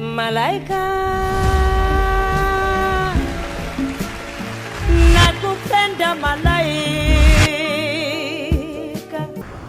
Malaika nakupenda malaika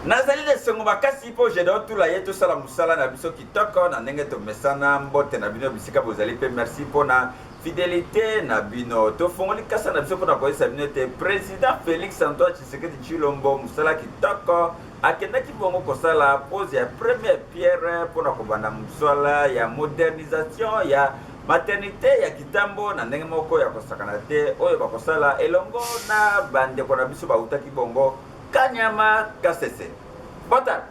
nazali de songo makasi po jedo tula yetu sala musala na biso kitoko na ndenge to mesana mbote na bino bisika bozali pe merci pona fidélité na bino to fongoli kasa na biso pona koyesa bino te président Félix Antoine Tshisekedi Tshilombo musala kitoko akendaki bongo kosala pose ya première pierre pona kobanda musala ya modernisation ya maternité ya kitambo na ndenge moko ya kosakana te oyo bakosala elongo na bandeko na biso bautaki bongo Kanyama Kasese. Bota.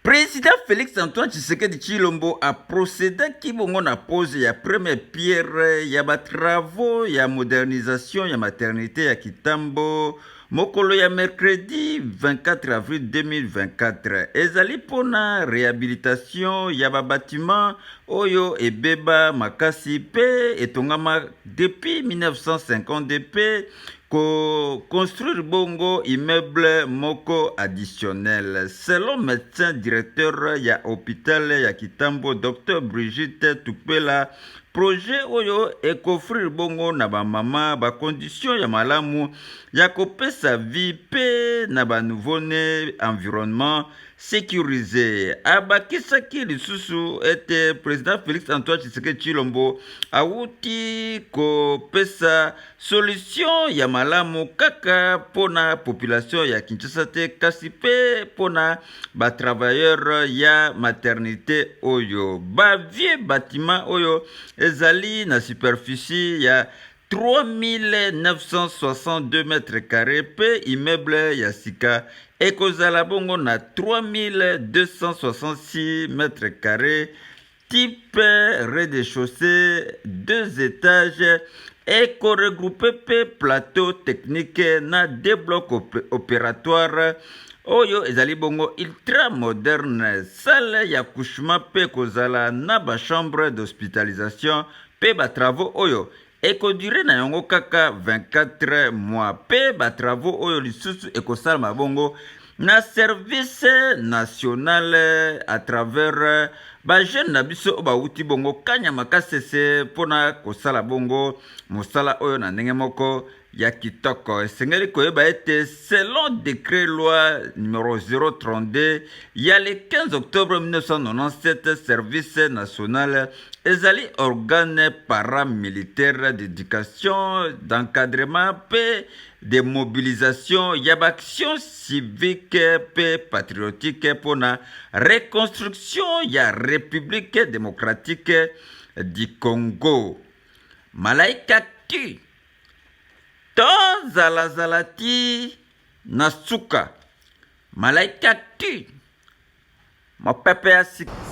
Président Félix Antoine Tshisekedi Tshilombo a procédé qui bongo na pose ya première pierre ya ba travaux ya modernisation ya maternité ya kitambo mokolo ya mercredi 24 avril 2024 ezali pona réhabilitation ya ba bâtiment oyo ebeba makasi pe etongama depuis 1950 depuis construire bongo immeuble moko additionnel. Selon médecin directeur ya hôpital ya Kitambo Dr Brigitte Tupela, projet oyo ekofrir bongo na ba mama ba condition ya malamu ya kopesa vie pe na ba nouveau-né environnement sécurisé. Abakisaki lisusu ete président Félix Antoine Tshisekedi Tshilombo awuti kopesa solution ya malamu kaka pona population ya Kinshasa te kasi pe pona ba travailleur ya maternité oyo. Ba vieux bâtiment oyo ezali na superficie ya 3962 mètres carrés pe immeuble ya sika ekozala bongo na 3266 mètres carrés type rez-de-chaussée 2 étages eko-regroupé pe plateau technique na 2 blocs opératoires oyo ezali bongo ultra moderne salle ya couchement pe kozala na ba chambre d'hospitalisation pe ba travaux oyo ekodure na yango kaka 24 mois pe ba travaux oyo lisusu ekosala bongo na service national à travers ba jeune na biso bauti bongo Kanyama Kasese pona kosala bongo mosala oyo na ndenge moko ya kitoko esengeli koyeba ete selon décret loi numéro 032 ya le 15 octobre 1997 service national ezali organe paramilitaire d'éducation d'encadrement pe de mobilisation ya action civique pe patriotique pona reconstruction ya République démocratique du Congo. Malaika tu Tozalazalati Nasuka Malaika tu Mopepe ya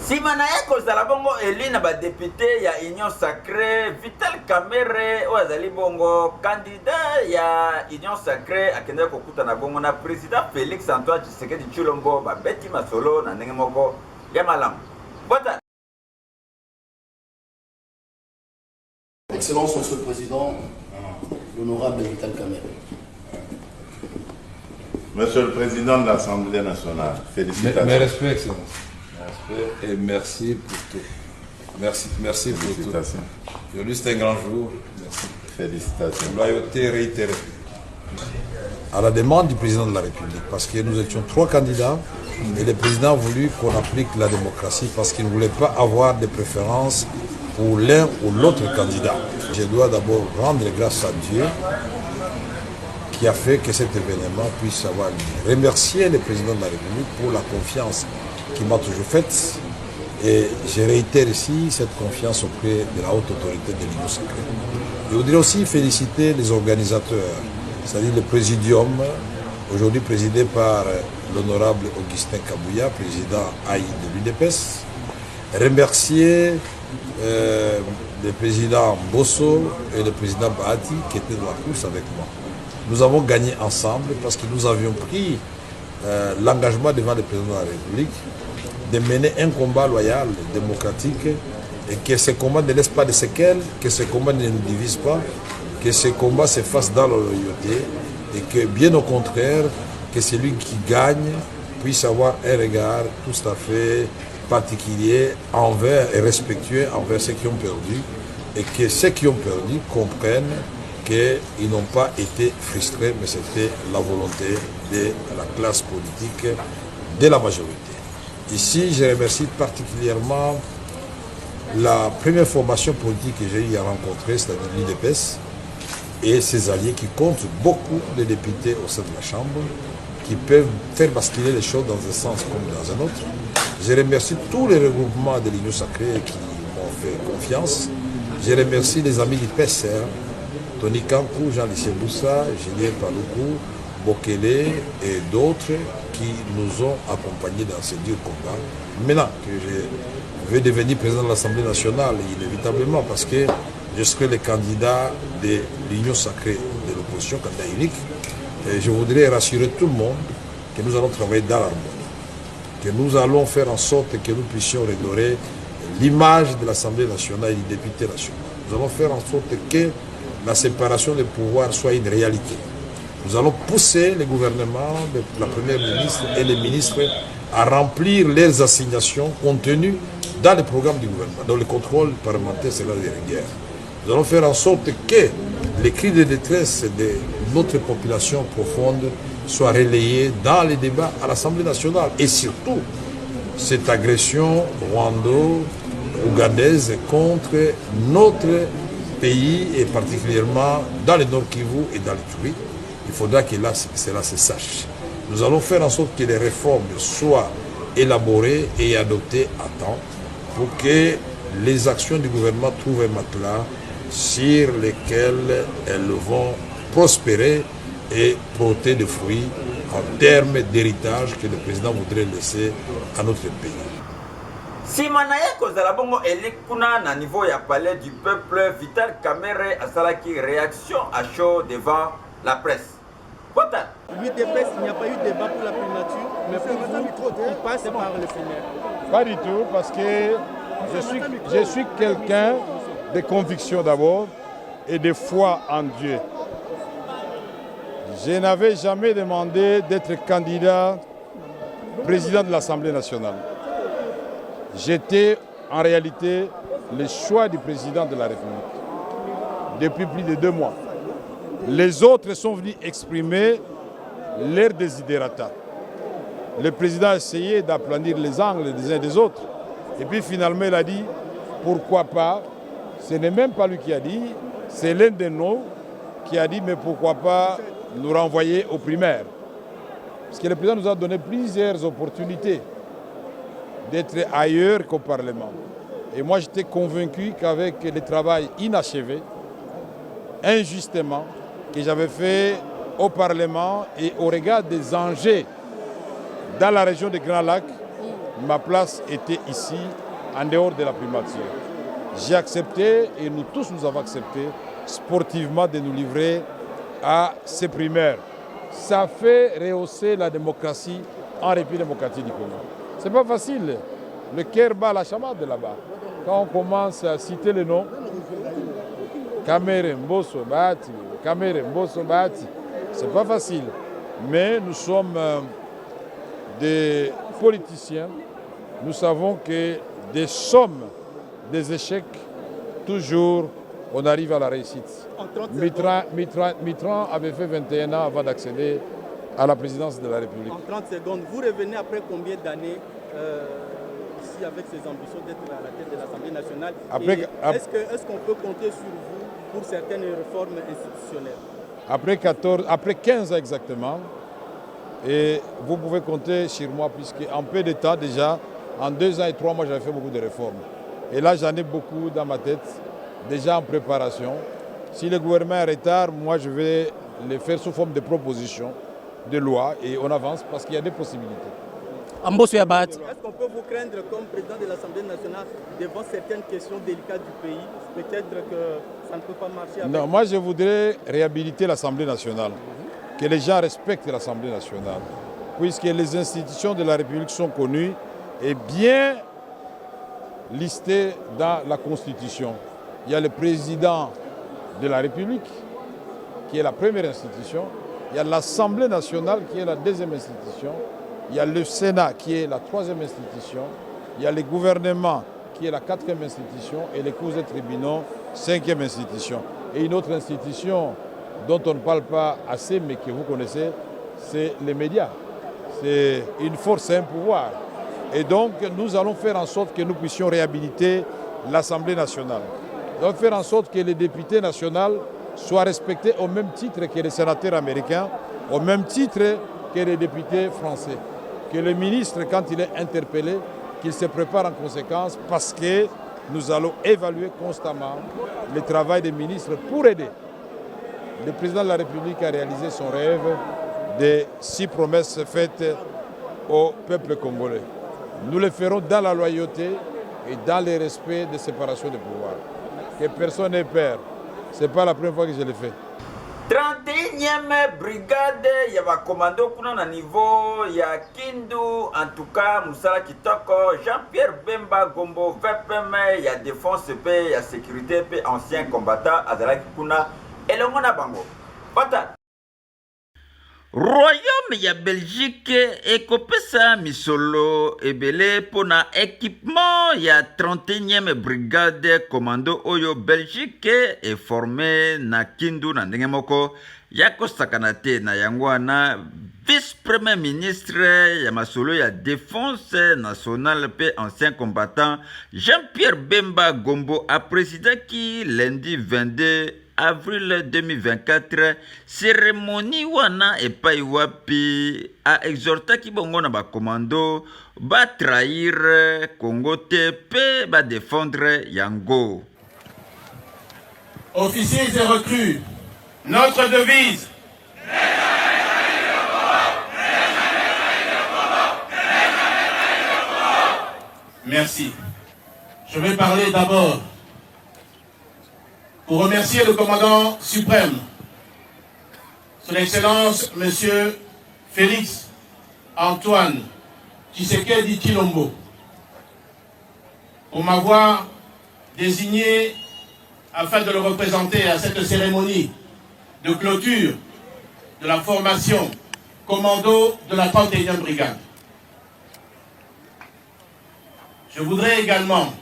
Simana yako zalabongo Elina ba député ya Union Sacrée Vital Kamerhe oazali bongo candidat ya Union Sacrée akende kokuta na bongo na président Félix Antoine Tshisekedi Tshilombo ba beti masolo na ndenge moko ya malamu. Bota. Excellence Monsieur le Président, l'honorable Vital Kamerhe. Monsieur le Président de l'Assemblée nationale, félicitations. Mes respects, Excellence. Mes respects et merci pour tout. Merci pour tout. Aujourd'hui, c'est un grand jour. Merci. Félicitations. Loyauté réitérée. À la demande du président de la République, parce que nous étions 3 candidats et le président a voulu qu'on applique la démocratie parce qu'il ne voulait pas avoir de préférence pour l'un ou l'autre candidat. Je dois d'abord rendre grâce à Dieu qui a fait que cet événement puisse avoir lieu. Remercier le président de la République pour la confiance qu'il m'a toujours faite et je réitère ici cette confiance auprès de la haute autorité de l'Union Sacrée. Je voudrais aussi féliciter les organisateurs, c'est-à-dire le présidium, aujourd'hui présidé par l'honorable Augustin Kabouya, président AI de l'UDPS. Remercier le président Bosso et le président Bahati qui étaient dans la course avec moi. Nous avons gagné ensemble parce que nous avions pris l'engagement devant le président de la République de mener un combat loyal, démocratique, et que ce combat ne laisse pas de séquelles, que ce combat ne nous divise pas, que ce combat se fasse dans la loyauté, et que bien au contraire, que celui qui gagne puisse avoir un regard tout à fait particulier envers et respectueux envers ceux qui ont perdu et que ceux qui ont perdu comprennent qu'ils n'ont pas été frustrés, mais c'était la volonté de la classe politique, de la majorité. Ici, je remercie particulièrement la première formation politique que j'ai eu à rencontrer, c'est-à-dire l'UDPS, et ses alliés qui comptent beaucoup de députés au sein de la Chambre, qui peuvent faire basculer les choses dans un sens comme dans un autre. Je remercie tous les regroupements de l'Union Sacrée qui m'ont fait confiance. Je remercie les amis du PCR, Tony Kankou, Jean-Lucien Boussa, Julien Paloukou, Bokele et d'autres qui nous ont accompagnés dans ce dur combat. Maintenant que je vais devenir président de l'Assemblée nationale, inévitablement, parce que je serai le candidat de l'Union Sacrée de l'opposition, candidat unique, et je voudrais rassurer tout le monde que nous allons travailler dans l'harmonie, que nous allons faire en sorte que nous puissions redorer l'image de l'Assemblée nationale et des députés nationaux. Nous allons faire en sorte que la séparation des pouvoirs soit une réalité. Nous allons pousser le gouvernement, la première ministre et les ministres à remplir leurs assignations contenues dans le programme du gouvernement, dont le contrôle parlementaire sera de rigueur. Nous allons faire en sorte que les cris de détresse de notre population profonde soient relayés dans les débats à l'Assemblée nationale. Et surtout, cette agression rwando-ougandaise contre notre pays, et particulièrement dans le Nord Kivu et dans l'Ituri, il faudra que là, cela se sache. Nous allons faire en sorte que les réformes soient élaborées et adoptées à temps pour que les actions du gouvernement trouvent un matelas sur lesquels elles vont prospérer et porter des fruits en termes d'héritage que le président voudrait laisser à notre pays. Nsima na ye kozala bongo elekuna na niveau ya palais du peuple, Vital Kamerhe asalaki réaction à chaud devant la presse. Kota. L'UDPS, il n'y a pas eu de débat pour la primature, mais pour vous, il passe par le primaire. Pas du tout, parce que je suis quelqu'un de conviction d'abord et de foi en Dieu. Je n'avais jamais demandé d'être candidat président de l'Assemblée nationale. J'étais en réalité le choix du président de la République depuis plus de 2 mois. Les autres sont venus exprimer leur desiderata. Le président a essayé d'aplanir les angles des uns des autres. Et puis finalement, il a dit, pourquoi pas? Ce n'est même pas lui qui a dit, c'est l'un de nous qui a dit, mais pourquoi pas nous renvoyer aux primaires? Parce que le président nous a donné plusieurs opportunités d'être ailleurs qu'au Parlement. Et moi, j'étais convaincu qu'avec le travail inachevé, injustement, que j'avais fait au Parlement et au regard des enjeux dans la région des Grands Lacs, ma place était ici, en dehors de la primature. J'ai accepté, et nous tous nous avons accepté, sportivement de nous livrer à ces primaires. Ça fait rehausser la démocratie en République démocratique du Congo. Ce n'est pas facile. Le cœur bat la chamade là-bas. Quand on commence à citer les noms, Kamerhe Mbosso Bahati, Kamerhe Mbosso Bahati, ce n'est pas facile. Mais nous sommes des politiciens. Nous savons que des sommes, des échecs, toujours, on arrive à la réussite. Mitterrand avait fait 21 ans avant d'accéder à la présidence de la République. En 30 secondes, vous revenez après combien d'années ici avec ces ambitions d'être à la tête de l'Assemblée nationale? Est-ce qu'on peut compter sur vous pour certaines réformes institutionnelles? Après 15 ans exactement, et vous pouvez compter sur moi, puisqu'en peu de temps déjà, en 2 ans et 3 mois, j'avais fait beaucoup de réformes. Et là, j'en ai beaucoup dans ma tête, déjà en préparation. Si le gouvernement est en retard, moi, je vais les faire sous forme de propositions de loi et on avance parce qu'il y a des possibilités. Est-ce qu'on peut vous craindre comme président de l'Assemblée nationale devant certaines questions délicates du pays? Peut-être que ça ne peut pas marcher avec... Non, moi je voudrais réhabiliter l'Assemblée nationale, que les gens respectent l'Assemblée nationale, puisque les institutions de la République sont connues et bien listées dans la Constitution. Il y a le président de la République, qui est la première institution. Il y a l'Assemblée nationale, qui est la deuxième institution. Il y a le Sénat, qui est la troisième institution. Il y a le gouvernement qui est la 4e institution et les cours et tribunaux, 5e institution. Et une autre institution dont on ne parle pas assez mais que vous connaissez, c'est les médias. C'est une force et un pouvoir. Et donc nous allons faire en sorte que nous puissions réhabiliter l'Assemblée nationale. Donc faire en sorte que les députés nationaux soient respectés au même titre que les sénateurs américains, au même titre que les députés français. Que le ministre, quand il est interpellé, qu'il se prépare en conséquence parce que nous allons évaluer constamment le travail des ministres pour aider. Le président de la République a réalisé son rêve des 6 promesses faites au peuple congolais. Nous le ferons dans la loyauté et dans le respect de séparation des pouvoirs. Que personne n'ait peur. Ce n'est pas la première fois que je le fais. 31e brigade ya bakomando kuna na niveau ya Kindu, en tout cas Moussala Kitoko, Jean-Pierre Bemba Gombo, VPM ya défense pe ya sécurité pe ancien combattant azalaki kuna elongo na bango. Bata Royaume ya Belgique ekopesa misolo ebele pona équipement ya 31e brigade commando oyo Belgique est formé na Kindu na ndenge moko ya kosakana te na yango wana vice-premier ministre ya masolo ya défense nationale pe ancien combattant Jean-Pierre Bemba Gombo a présidé lundi 22 avril 2024 cérémonie wana epai wapi a exhortaki bongo na ba commando ba trahir Congo te pe ba défendre yango. Officiers et recrues, notre devise. Merci. Je vais parler d'abord pour remercier le commandant suprême, son Excellence Monsieur Félix Antoine Tshisekedi Tshilombo, pour m'avoir désigné afin de le représenter à cette cérémonie de clôture de la formation commando de la 31e brigade. Je voudrais également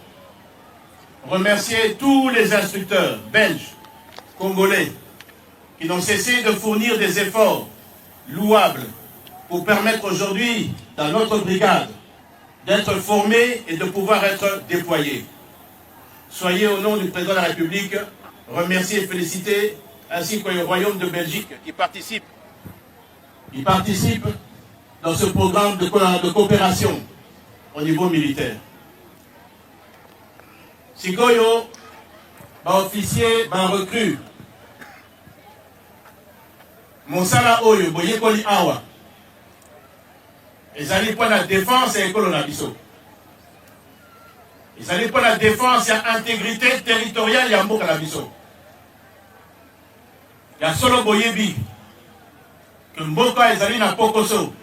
remercier tous les instructeurs belges, congolais, qui n'ont cessé de fournir des efforts louables pour permettre aujourd'hui, dans notre brigade, d'être formés et de pouvoir être déployés. Soyez au nom du président de la République remerciés et félicités, ainsi qu'au Royaume de Belgique qui participe dans ce programme de coopération au niveau militaire. Sikoyo, officier, recrue. Monsala Oyo, Boyekoli Awa. Ils allaient pour la défense et l'école biso. Ils allaient pour la défense et l'intégrité territoriale et l'amour à biso. Il y a solo Boyebi. Que Mboka ils allaient na Pokoso.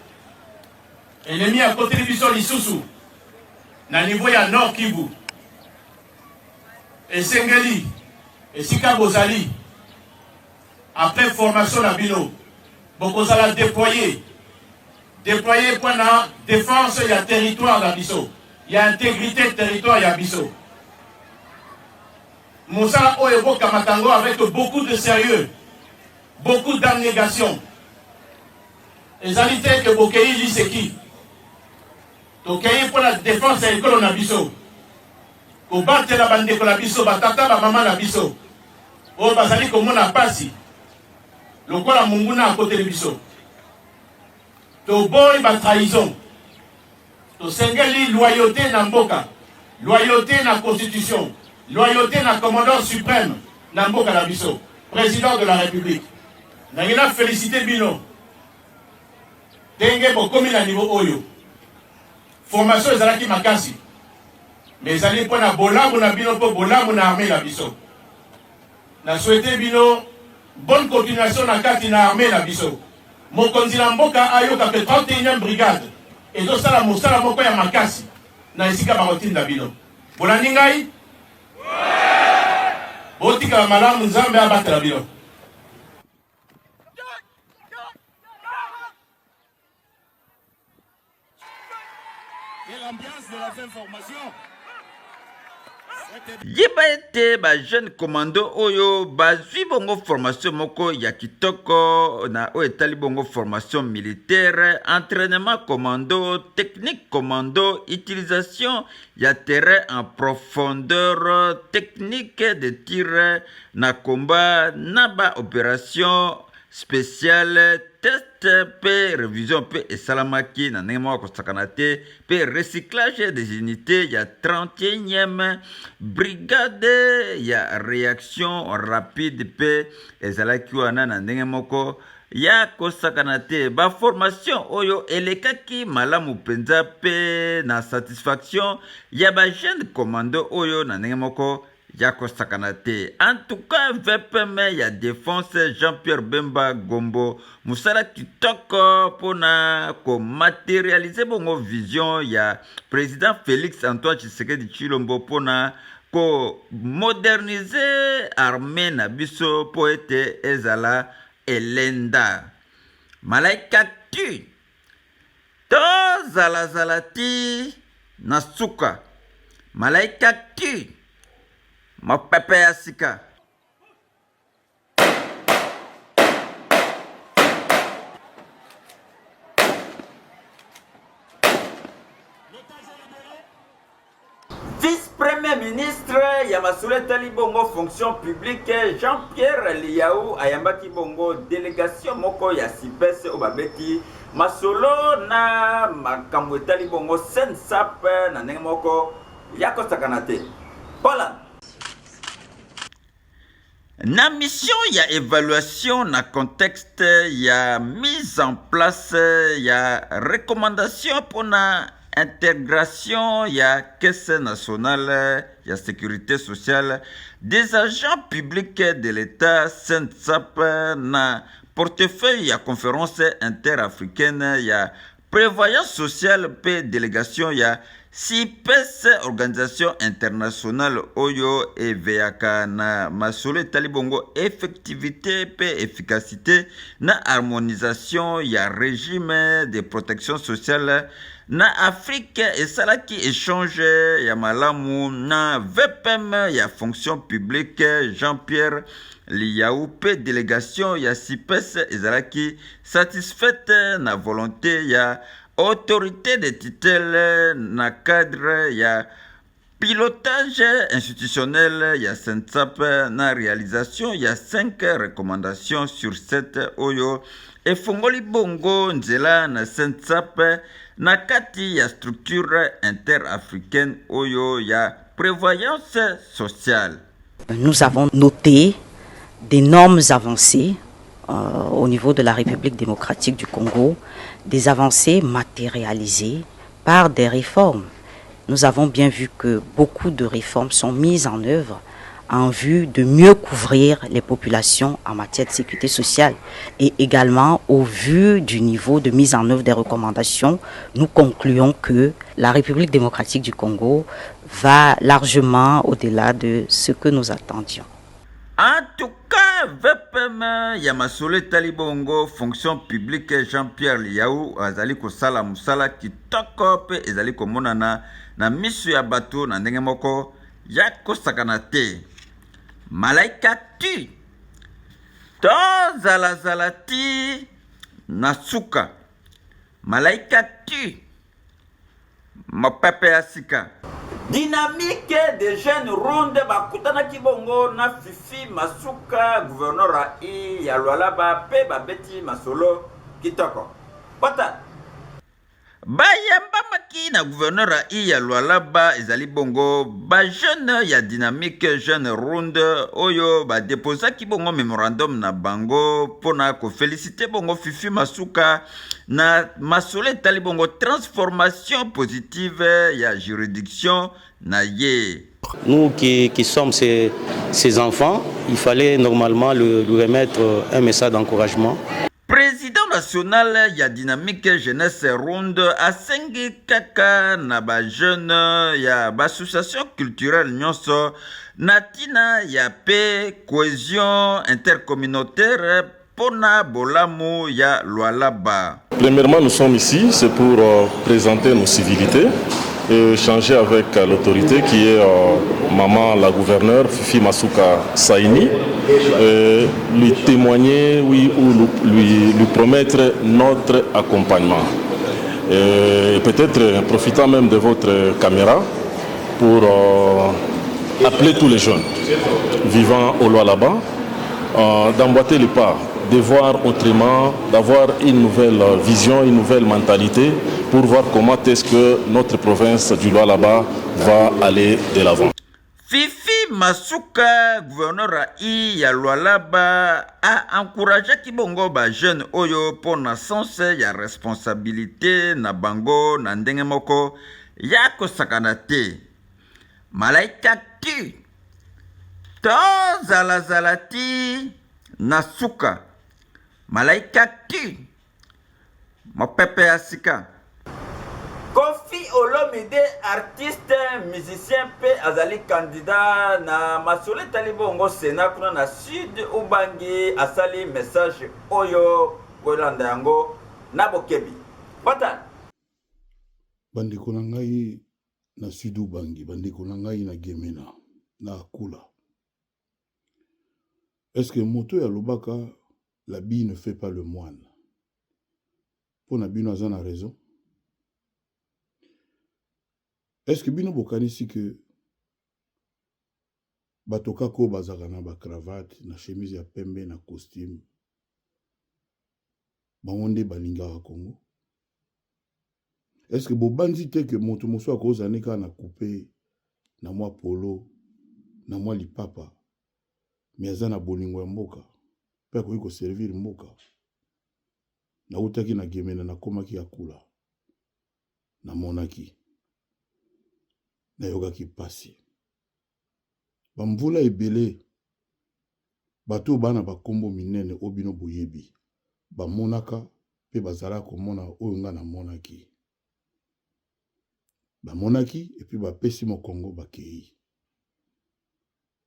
Ennemi à côté de biso Lisusu. Na niveau ya Nord Kivu. Et Sengeli, et Sika Bozali, après formation à Bino, Bokozala déployé pour la défense et la territoire d'Abisso. Il y a intégrité territoire et Abisso. Moussala Oyebo Kamatango avec beaucoup de sérieux, beaucoup d'abnégation. Et Zalité que Bokei Liseki, Tokei pour la défense et l'école d'Abisso. Ko battre la bande ko la biso batata ba mama na biso o bazali ko mona pasi lokola munguna à côté de biso to boy ba trahison to sengeli loyauté na mboka loyauté na constitution loyauté na commandant suprême na mboka na biso président de la République na ngina féliciter bino denge bo komi na niveau oyo formation ezalaki makasi. Mais allez pour la bolamu na bino pour bolamu na armée la biso. Na souhaité bino bonne continuation na kati na armée la biso. Mokonzi na mboka ayoka que 31e brigade et do sala mosala moko ya makasi na esika ba rotinda bino. Bolandi ngai? Ouais. Botika malamu nzambe abatela bino. Et l'ambiance de la informations. Yeba ete ba jeune commando oyo bazwi bongo formation moko ya kitoko na oyo etali bongo formation militaire, entraînement commando, technique commando, utilisation ya terrain en profondeur, technique de tir na combat, na ba opération spéciale, test pe révision pe esalamaki na ndenge moko kosakana te pe recyclage des unités ya 31e brigade ya réaction rapide pe ezalaki wana na ndenge moko ya kosakana te. Ba formation oyo elekaki malamu penza pe na satisfaction ya ba jeune commando oyo na ndenge moko Yako Sakanate. En tout cas, VPM ya défense Jean-Pierre Bemba Gombo Moussala Kitoko pona ko matérialiser bongo vision ya président Félix Antoine Tshisekedi Tshilombo pona ko moderniser armée na biso po ete ezala elenda. Malaika tu to zalazalati nasuka. Malaika tu Mopepe ya sika. Vice-premier ministre Yamassoule Tali Bongo fonction publique Jean-Pierre Liaou ayambaki bongo délégation moko ya Sipes Obabeti Masolo na makambo Tali Bongo Sensap na ndenge moko yako sakanate. Voilà. Na mission ya évaluation na contexte ya mise en place ya recommandation pour na intégration ya caisse nationale ya sécurité sociale des agents publics de l'État SENSAP na portefeuille ya conférence interafricaine ya prévoyance sociale pe délégation ya SIPES organisation internationale Oyo et VAK na Masole Talibongo effectivité pe efficacité na harmonisation ya régime de protection sociale na Afrique et salaki échange ya malamu na VPM ya fonction publique Jean-Pierre Liaou pe délégation ya SIPES ezalaki satisfaite na volonté ya autorité de tutelle na cadre ya pilotage institutionnel ya SENSAP na réalisation ya 5 recommandations sur 7 oyo efongoli bongo nzela na SENSAP na kati ya structure interafricaine oyo ya prévoyance sociale. Nous avons noté d'énormes avancées au niveau de la République démocratique du Congo, des avancées matérialisées par des réformes. Nous avons bien vu que beaucoup de réformes sont mises en œuvre en vue de mieux couvrir les populations en matière de sécurité sociale et également au vu du niveau de mise en œuvre des recommandations, nous concluons que la République démocratique du Congo va largement au-delà de ce que nous attendions. En tout cas, VPM Yamassoule Talibongo fonction publique Jean-Pierre Liaou azali kosala musala kitoko pe ezali komonana na misu ya bato na ndenge moko ya kosakana te. Malaika tu to zalazalati nasuka. Malaika tu mopepe ya sika. Dynamique des jeunes rondes bakutana kibongo na Fifi Masuka gouverneur a ya Lualaba pe babeti masolo kitoko. Bata bayamba maki na gouverneur a ya Lualaba ezali bongo ba jeune ya dynamique jeune ronde oyo ba déposa kibongo memorandum na bango pona ko féliciter bongo Fifi Masuka na masole tali bongo transformation positive ya juridiction na ye. Nous qui sommes ces enfants, il fallait normalement lui remettre un message d'encouragement. Président national ya dynamique jeunesse ronde asengi kaka na ba jeune ya ba association culturelle nyonso natina ya pe cohésion intercommunautaire pona bolamu ya Lualaba. Premièrement, nous sommes ici, c'est pour présenter nos civilités échanger avec l'autorité qui est maman la gouverneure Fifi Masuka Saini, lui témoigner, oui, ou lui promettre notre accompagnement. Et peut-être profitant même de votre caméra pour appeler tous les jeunes vivant au Lualaba d'emboîter les pas, de voir autrement, d'avoir une nouvelle vision, une nouvelle mentalité pour voir comment est-ce que notre province du Lualaba va aller de l'avant. Fifi Masuka, gouverneur ya Lualaba, a encouragé Kibongo ba jeune oyo pour na sens ya responsabilité na bango na ndenge moko ya kosakana te. Malaika ti to zalazalati na suka. Malaika ti mopepe ya sika. Kofi Olomide, artiste, musicien, pe azali candidat na masole talibongo Sénat kuna na sud Ubangi asali message oyo kolanda yango na bokebi. Pata bandeko na ngai na sud Ubangi, bandeko na ngai na Gemena na Akula. Est-ce que moto ya lobaka la bille ne fait pas le moine? Pour na bino azana raison. Est-ce que bino bokani ici que batoka ko bazaka na ba cravate na chemise ya pembe na costume bangonde balinga wa Congo? Est-ce que bobandi te que moto moso akozane ka na couper na mwa polo na mwa lipapa mais azana bolingo ya mboka pe ko iko servir mboka na utaki na Gemena na komaki Akula na monaki na yogaki pasi bamvula ebele bato bana bakombo minene obino boyebi bamonaka pe bazala komona oyo nga na monaki bamonaki et puis bapesi mokongo bakei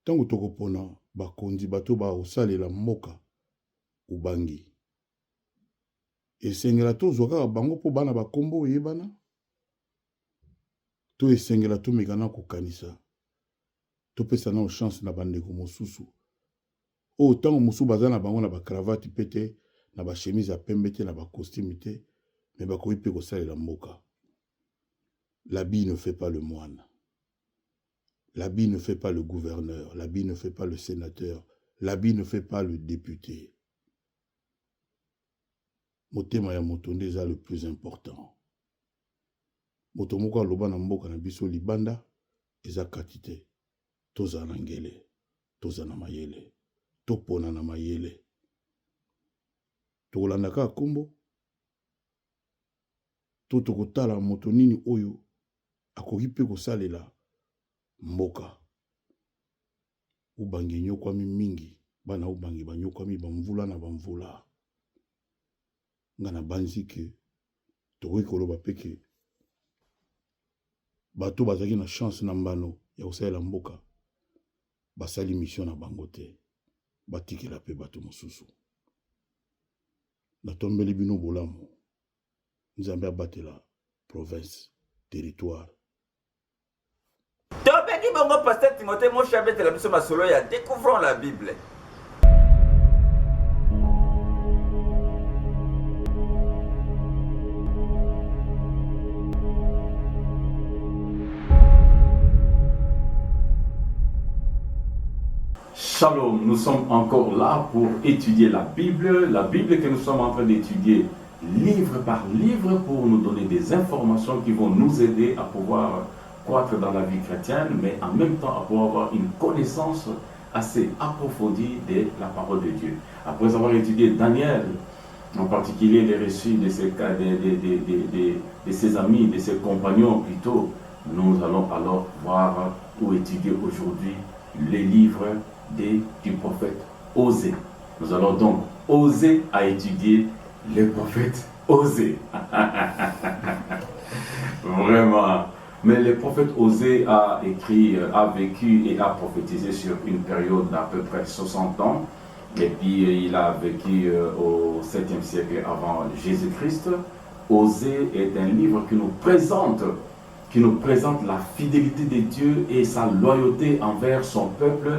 tango tokopona bakonzi bato ba osalela mboka Ubangi esengela tozwaka bango po bana bakombo oyebana to esengela to mekana kokanisa to pesa na chance na bandeko mosusu o tango musu bazana bango na ba cravate pete na ba chemise ya pembe te na ba costume te mais bakoyi pe kosalela mboka. L'habit ne fait pas le moine. L'habit ne fait pas le gouverneur. L'habit ne fait pas le sénateur. L'habit ne fait pas le député. Motema ya motonde eza le plus important. Motomoko aloba na mboka na biso libanda eza katite. Toza na ngele, toza na mayele, topona na mayele. Tokolanda ka kombo, to tokotala moto nini oyo akoki pe kosalela mboka. Ubangi nyokwami mingi, bana Ubangi banyokwami bamvula na bamvula. Ngana banzi ke tokoki koloba peke bato bazaki na chance na mbano ya kosalela mboka. Basali mission na bango te, batikela pe bato mosusu. Na tombeli bino bolamu, Nzambe abatela province, territoire. Tobeki bongo pasteur Timothée Moshabe de la mission masolo ya découvrons la Bible. Shalom, nous sommes encore là pour étudier la Bible que nous sommes en train d'étudier livre par livre pour nous donner des informations qui vont nous aider à pouvoir croître dans la vie chrétienne, mais en même temps à pouvoir avoir une connaissance assez approfondie de la parole de Dieu. Après avoir étudié Daniel, en particulier les récits de ses amis, de ses compagnons plutôt, nous allons alors voir ou étudier aujourd'hui les livres du prophète Osée. Nous allons donc oser à étudier les prophètes Osée. Vraiment. Mais le prophète Osée a écrit, a vécu et a prophétisé sur une période d'à peu près 60 ans. Et puis il a vécu au 7e siècle avant Jésus-Christ. Osée est un livre qui nous présente qui nous présente la fidélité de Dieu et sa loyauté envers son peuple,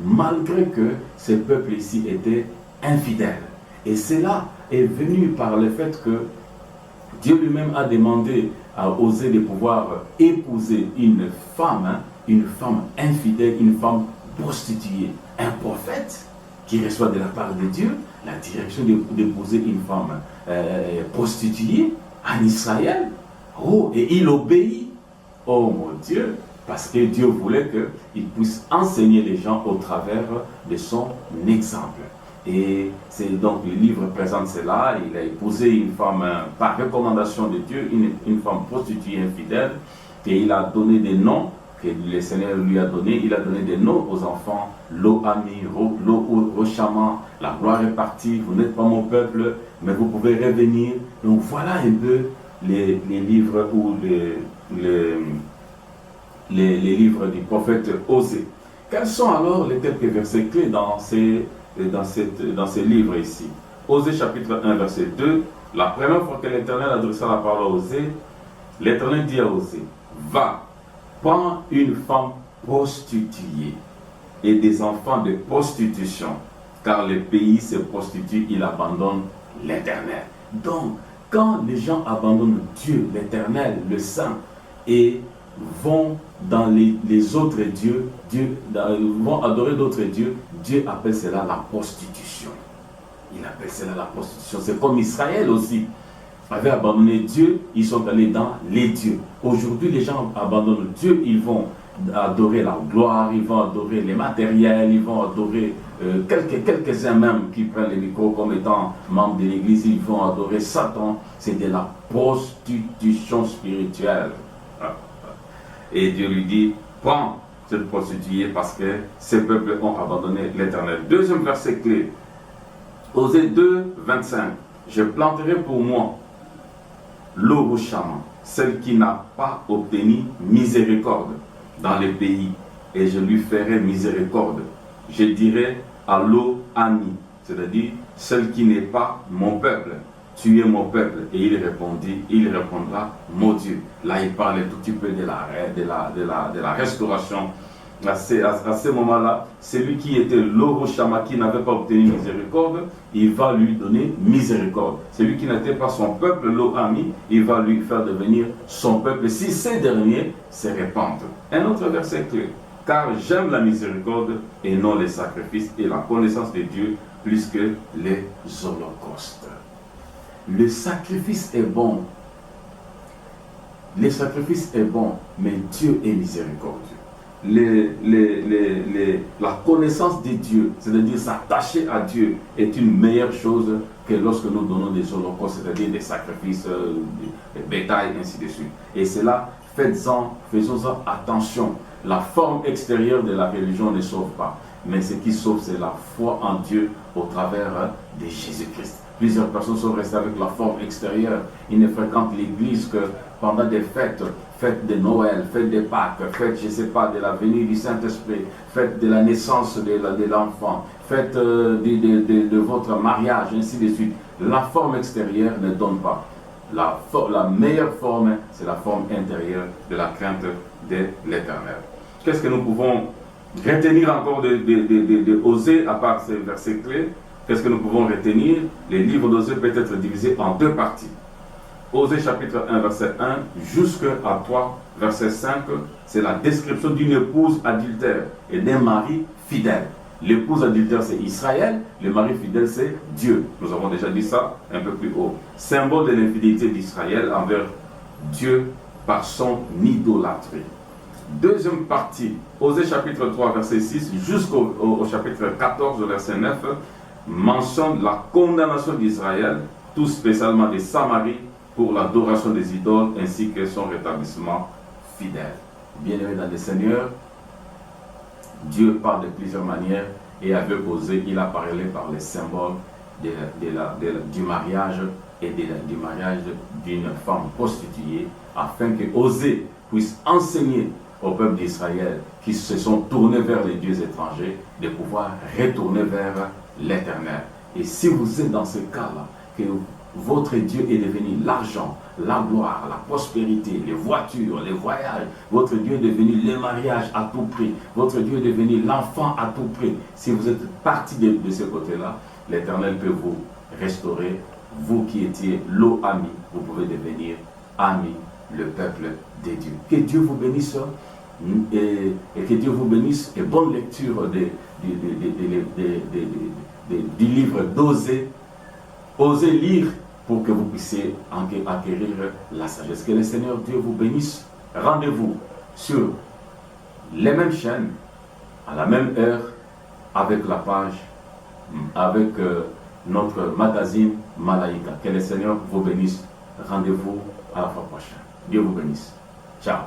malgré que ce peuple ici était infidèle. Et cela est venu par le fait que Dieu lui-même a demandé à Osée de pouvoir épouser une femme infidèle, une femme prostituée. Un prophète qui reçoit de la part de Dieu la direction d'épouser une femme prostituée en Israël. Oh, et il obéit. Oh mon Dieu, parce que Dieu voulait qu'il puisse enseigner les gens au travers de son exemple. Et c'est donc le livre présente cela. Il a épousé une femme par recommandation de Dieu, une femme prostituée infidèle, et il a donné des noms que le Seigneur lui a donné. Il a donné des noms aux enfants: Lo-Ami, Lo-Roshama, la gloire est partie, vous n'êtes pas mon peuple, mais vous pouvez revenir. Donc voilà un peu les livres ou les livres du prophète Osée. Quels sont alors les quelques versets clés dans ces livres ici? Osée chapitre 1 verset 2, la première fois que l'Éternel adressa la parole à Osée, l'Éternel dit à Osée: va, prends une femme prostituée et des enfants de prostitution, car le pays se prostitue, il abandonne l'Éternel. Donc, quand les gens abandonnent Dieu, l'Éternel, le Saint, et vont dans les autres dieux, vont adorer d'autres dieux, Dieu appelle cela la prostitution. Il appelle cela la prostitution. C'est comme Israël aussi avait abandonné Dieu, ils sont allés dans les dieux. Aujourd'hui, les gens abandonnent Dieu, ils vont adorer la gloire, ils vont adorer les matériels, ils vont adorer quelques-uns même qui prennent les micros comme étant membres de l'église, ils vont adorer Satan. C'est de la prostitution spirituelle. Et Dieu lui dit: prends cette prostituée parce que ces peuples ont abandonné l'Éternel. Deuxième verset clé, Osée 2, 25. Je planterai pour moi l'Oroshama, celle qui n'a pas obtenu miséricorde dans les pays, et je lui ferai miséricorde. Je dirai à Lo-Ami, c'est-à-dire celle qui n'est pas mon peuple. Tu es mon peuple. Et il répondra: mon Dieu. Là, il parle tout petit peu de la restauration. À ce moment-là, celui qui était l'Oroshama, qui n'avait pas obtenu miséricorde, il va lui donner miséricorde. Celui qui n'était pas son peuple, Lo-Ami, il va lui faire devenir son peuple, si ces derniers se répandent. Un autre verset clé: car j'aime la miséricorde et non les sacrifices, et la connaissance de Dieu plus que les holocaustes. Le sacrifice est bon. Le sacrifice est bon, mais Dieu est miséricordieux. La connaissance de Dieu, c'est-à-dire s'attacher à Dieu, est une meilleure chose que lorsque nous donnons des holocaustes, c'est-à-dire des sacrifices, des bétails, ainsi de suite. Et cela, faisons-en attention. La forme extérieure de la religion ne sauve pas, mais ce qui sauve, c'est la foi en Dieu au travers de Jésus-Christ. Plusieurs personnes sont restées avec la forme extérieure. Ils ne fréquentent l'église que pendant des fêtes, fête de Noël, fête de Pâques, fête, je ne sais pas, de la venue du Saint-Esprit, fête de la naissance de l'enfant, fête de votre mariage, ainsi de suite. La forme extérieure ne donne pas. La meilleure forme, c'est la forme intérieure de la crainte de l'Éternel. Qu'est-ce que nous pouvons retenir encore de Osée, à part ces versets clés? Qu'est-ce que nous pouvons retenir? Les livres d'Osée peuvent être divisés en deux parties. Osée chapitre 1, verset 1, jusqu'à 3, verset 5, c'est la description d'une épouse adultère et d'un mari fidèle. L'épouse adultère, c'est Israël, le mari fidèle, c'est Dieu. Nous avons déjà dit ça un peu plus haut. Symbole de l'infidélité d'Israël envers Dieu par son idolâtrie. Deuxième partie, Osée chapitre 3, verset 6, jusqu'au chapitre 14, verset 9, mentionne la condamnation d'Israël, tout spécialement de Samarie, pour l'adoration des idoles ainsi que son rétablissement fidèle. Bien-aimés dans le Seigneur, Dieu parle de plusieurs manières, et avec Osée, il a parlé par les symboles du mariage et du mariage d'une femme prostituée, afin que Osée puisse enseigner au peuple d'Israël qui se sont tournés vers les dieux étrangers de pouvoir retourner vers l'Éternel. Et si vous êtes dans ce cas-là, que Votre Dieu est devenu l'argent, la gloire, la prospérité, les voitures, les voyages. Votre Dieu est devenu le mariage à tout prix. Votre Dieu est devenu l'enfant à tout prix. Si vous êtes parti de ce côté-là, l'Éternel peut vous restaurer. Vous qui étiez l'eau ami, vous pouvez devenir ami, le peuple de Dieu. Que Dieu vous bénisse et que Dieu vous bénisse et bonne lecture du livre d'Osée. Osez lire pour que vous puissiez acquérir la sagesse. Que le Seigneur Dieu vous bénisse. Rendez-vous sur les mêmes chaînes, à la même heure, avec la page, avec notre magazine Malaïka. Que le Seigneur vous bénisse. Rendez-vous à la fois prochaine. Dieu vous bénisse. Ciao.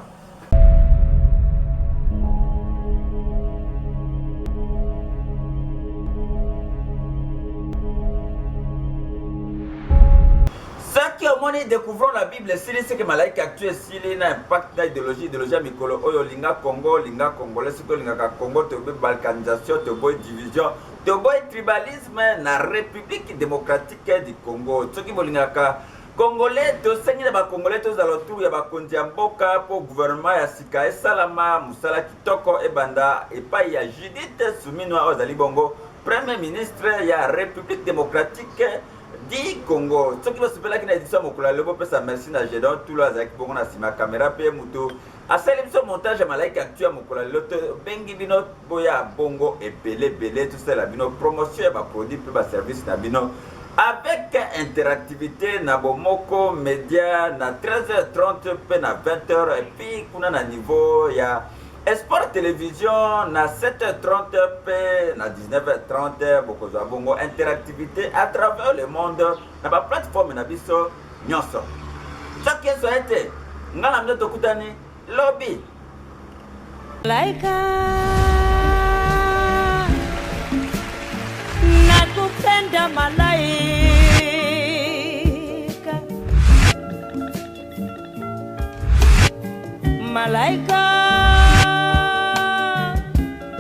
Découvrons la Bible, c'est que Malaïka actuel, s'il y a un impact d'idéologie, idéologie à Mikolo, Linga Congo, Linga Congolais, c'est que Linga Congo, te boy balkanisation, te boy division, te boy tribalisme, na République démocratique du Congo. Ce qui veut Linga Congolais, te saigne de Congolais, tous à l'autour, il y a Kondiamboka pour gouvernement, ya Sika, et Salama, Moussala Kitoko, et Banda, et pas il y a Judith Souminoa Ozali Bongo, Premier ministre, il y a République démocratique du Congo. Ce qui va se faire là, qui n'a dit ça, mon collègue, le ça merci à Gédon, tout le monde bon a ma caméra, puis Mouto. À celle de montage, Malaïka actuel, mon collègue, le Bengi Bino, Boya, Bongo, et Belé, tout ça, la Bino, promotion, ma produit, puis ma service, na Bino. Avec interactivité, na Bomoko, média, na 13h30, puis na 20h, et puis, qu'on a un niveau, il y a Sport Télévision, na 7h30, na 19h30, beaucoup de bongo interactivité à travers le monde, na ba plateforme na biso nyonso. Chaque fois été, ngala mne tokutani lobby. Malaika nakupenda malaika, malaika.